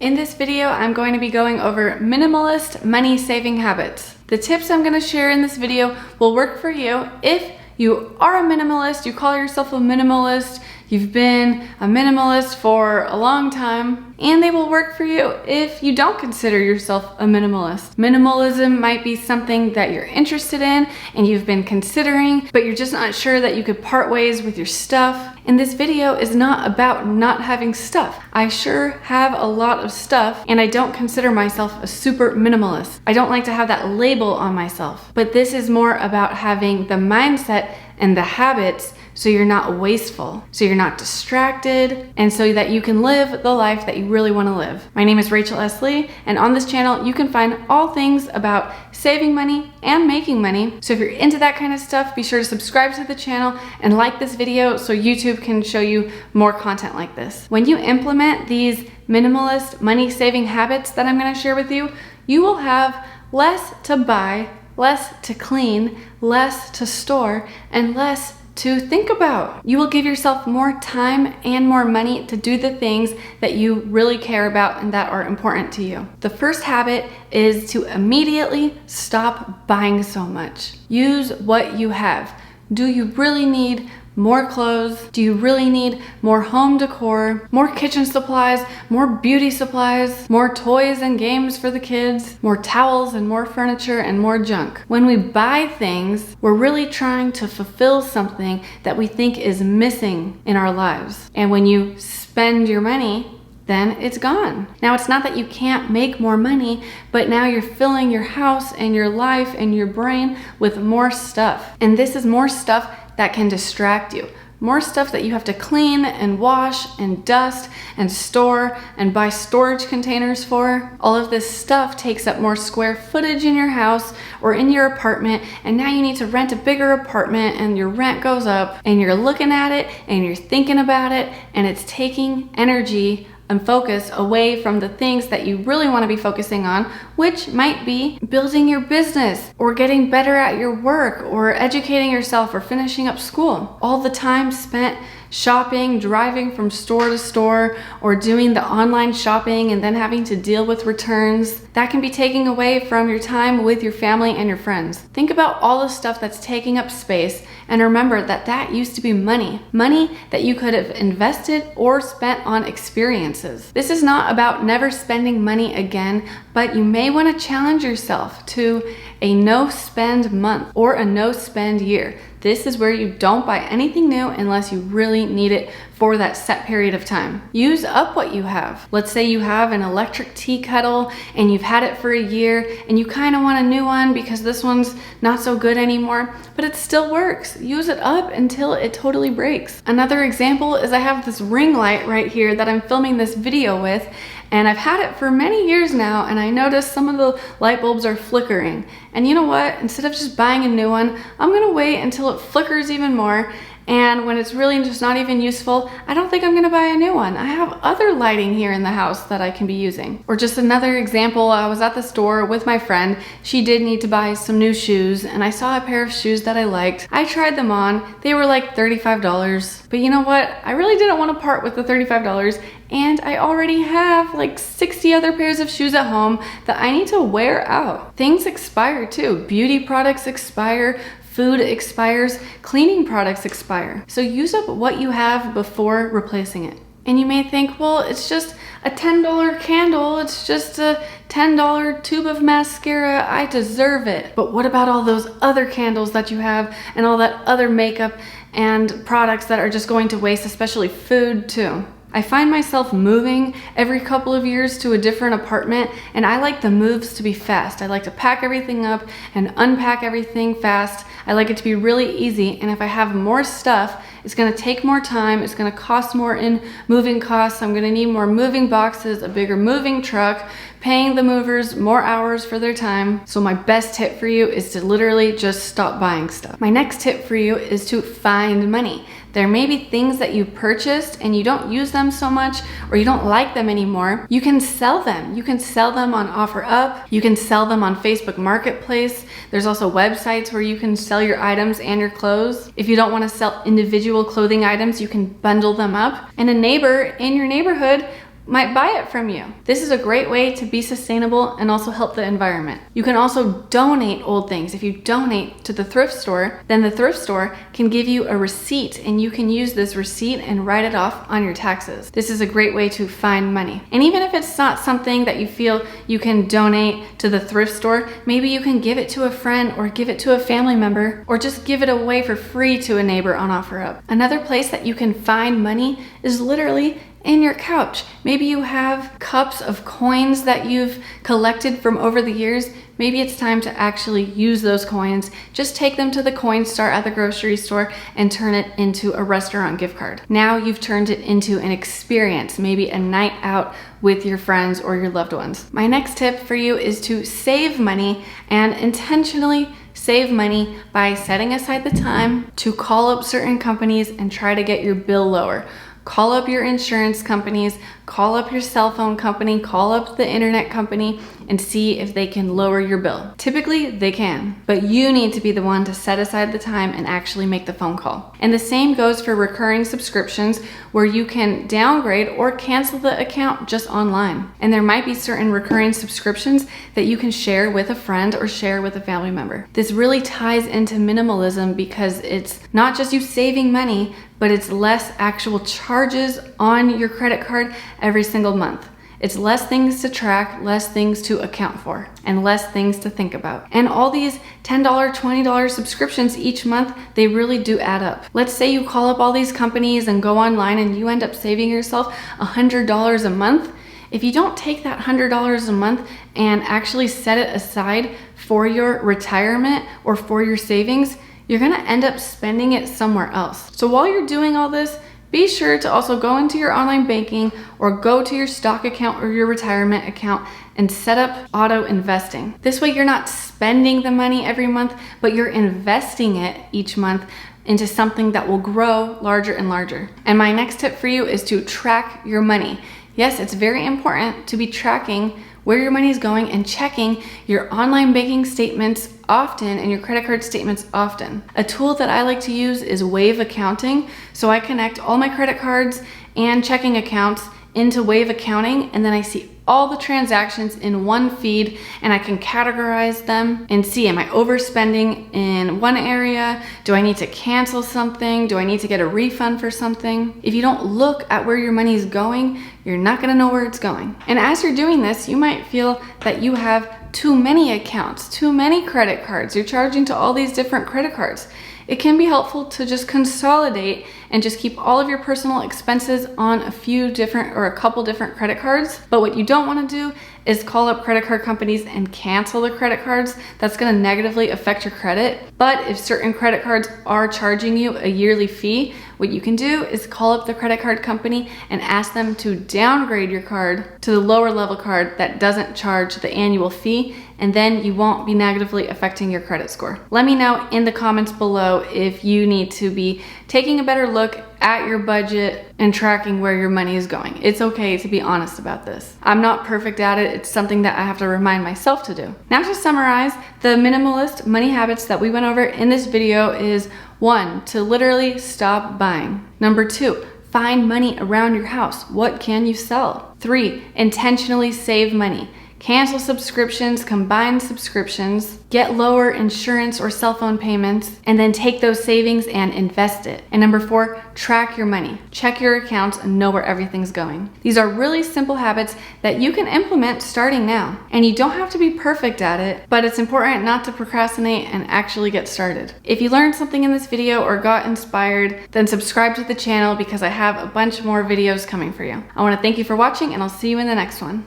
In this video, I'm going to be going over minimalist money saving habits. The tips I'm going to share in this video will work for you if you are a minimalist, you call yourself a minimalist, you've been a minimalist for a long time, and they will work for you if you don't consider yourself a minimalist. Minimalism might be something that you're interested in and you've been considering, but you're just not sure that you could part ways with your stuff. And this video is not about not having stuff. I sure have a lot of stuff, and I don't consider myself a super minimalist. I don't like to have that label on myself, but this is more about having the mindset and the habits so you're not wasteful, so you're not distracted, and so that you can live the life that you really want to live. My name is Rachel S. Lee, and on this channel you can find all things about saving money and making money. So if you're into that kind of stuff, be sure to subscribe to the channel and like this video so YouTube can show you more content like this. When you implement these minimalist money saving habits that I'm going to share with you, you will have less to buy, less to clean, less to store, and less to think about. You will give yourself more time and more money to do the things that you really care about and that are important to you. The first habit is to immediately stop buying so much. Use what you have. Do you really need more clothes? Do you really need more home decor, more kitchen supplies, more beauty supplies, more toys and games for the kids, more towels and more furniture and more junk? When we buy things, we're really trying to fulfill something that we think is missing in our lives. And when you spend your money, then it's gone. Now, it's not that you can't make more money, but now you're filling your house and your life and your brain with more stuff. And this is more stuff that can distract you. More stuff that you have to clean and wash and dust and store and buy storage containers for. All of this stuff takes up more square footage in your house or in your apartment, and now you need to rent a bigger apartment and your rent goes up, and you're looking at it and you're thinking about it, and it's taking energy and focus away from the things that you really want to be focusing on, which might be building your business or getting better at your work or educating yourself or finishing up school. All the time spent shopping, driving from store to store, or doing the online shopping and then having to deal with returns, that can be taking away from your time with your family and your friends. Think about all the stuff that's taking up space, and remember that that used to be money that you could have invested or spent on experiences. This is not about never spending money again, but you may want to challenge yourself to a no spend month or a no spend year. This is where you don't buy anything new unless you really need it for that set period of time. Use up what you have. Let's say you have an electric tea kettle and you've had it for a year and you kind of want a new one because this one's not so good anymore, but it still works. Use it up until it totally breaks. Another example is I have this ring light right here that I'm filming this video with, and I've had it for many years now, and I noticed some of the light bulbs are flickering. And you know what? Instead of just buying a new one, I'm gonna wait until it flickers even more, and when it's really just not even useful, I don't think I'm gonna buy a new one. I have other lighting here in the house that I can be using. Or just another example, I was at the store with my friend. She did need to buy some new shoes, and I saw a pair of shoes that I liked. I tried them on. They were like $35. But you know what? I really didn't want to part with the $35, and I already have like 60 other pairs of shoes at home that I need to wear out. Things expire too. Beauty products expire. Food expires, cleaning products expire. So use up what you have before replacing it. And you may think, well, it's just a $10 candle, it's just a $10 tube of mascara, I deserve it. But what about all those other candles that you have and all that other makeup and products that are just going to waste, especially food too? I find myself moving every couple of years to a different apartment, and I like the moves to be fast. I like to pack everything up and unpack everything fast. I like it to be really easy, and if I have more stuff, it's gonna take more time, it's gonna cost more in moving costs, I'm gonna need more moving boxes, a bigger moving truck, paying the movers more hours for their time. So my best tip for you is to literally just stop buying stuff. My next tip for you is to find money. There may be things that you purchased and you don't use them so much, or you don't like them anymore. You can sell them. You can sell them on OfferUp. You can sell them on Facebook Marketplace. There's also websites where you can sell your items and your clothes. If you don't want to sell individual clothing items, you can bundle them up. And a neighbor in your neighborhood might buy it from you. This is a great way to be sustainable and also help the environment. You can also donate old things. If you donate to the thrift store, then the thrift store can give you a receipt, and you can use this receipt and write it off on your taxes. This is a great way to find money. And even if it's not something that you feel you can donate to the thrift store, maybe you can give it to a friend or give it to a family member, or just give it away for free to a neighbor on OfferUp. Another place that you can find money is literally in your couch. Maybe you have cups of coins that you've collected from over the years. Maybe it's time to actually use those coins. Just take them to the coin star at the grocery store and turn it into a restaurant gift card. Now you've turned it into an experience, maybe a night out with your friends or your loved ones. My next tip for you is to save money, and intentionally save money by setting aside the time to call up certain companies and try to get your bill lower. Call up your insurance companies, call up your cell phone company, call up the internet company, and see if they can lower your bill. Typically, they can, but you need to be the one to set aside the time and actually make the phone call. And the same goes for recurring subscriptions, where you can downgrade or cancel the account just online. And there might be certain recurring subscriptions that you can share with a friend or share with a family member. This really ties into minimalism because it's not just you saving money, but it's less actual charges on your credit card every single month. It's less things to track, less things to account for, and less things to think about. And all these $10, $20 subscriptions each month, they really do add up. Let's say you call up all these companies and go online and you end up saving yourself $100 a month. If you don't take that $100 a month and actually set it aside for your retirement or for your savings, you're gonna end up spending it somewhere else. So while you're doing all this, be sure to also go into your online banking or go to your stock account or your retirement account and set up auto investing. This way you're not spending the money every month, but you're investing it each month into something that will grow larger and larger. And my next tip for you is to track your money. Yes, it's very important to be tracking where your money is going and checking your online banking statements often and your credit card statements often. A tool that I like to use is Wave Accounting. So I connect all my credit cards and checking accounts into Wave Accounting, and then I see all the transactions in one feed, and I can categorize them and see, am I overspending in one area? Do I need to cancel something? Do I need to get a refund for something? If you don't look at where your money is going, you're not gonna know where it's going. And as you're doing this, you might feel that you have too many accounts, too many credit cards. You're charging to all these different credit cards. It can be helpful to just consolidate and just keep all of your personal expenses on a few different or a couple different credit cards. But what you don't want to do is call up credit card companies and cancel the credit cards. That's going to negatively affect your credit. But if certain credit cards are charging you a yearly fee, what you can do is call up the credit card company and ask them to downgrade your card to the lower level card that doesn't charge the annual fee, and then you won't be negatively affecting your credit score. Let me know in the comments below if you need to be taking a better look at your budget and tracking where your money is going. It's okay to be honest about this. I'm not perfect at it. It's something that I have to remind myself to do. Now to summarize, the minimalist money habits that we went over in this video is 1, to literally stop buying. Number 2, find money around your house. What can you sell? 3, intentionally save money. Cancel subscriptions, combine subscriptions, get lower insurance or cell phone payments, and then take those savings and invest it. And number 4, track your money. Check your accounts and know where everything's going. These are really simple habits that you can implement starting now. And you don't have to be perfect at it, but it's important not to procrastinate and actually get started. If you learned something in this video or got inspired, then subscribe to the channel because I have a bunch more videos coming for you. I want to thank you for watching, and I'll see you in the next one.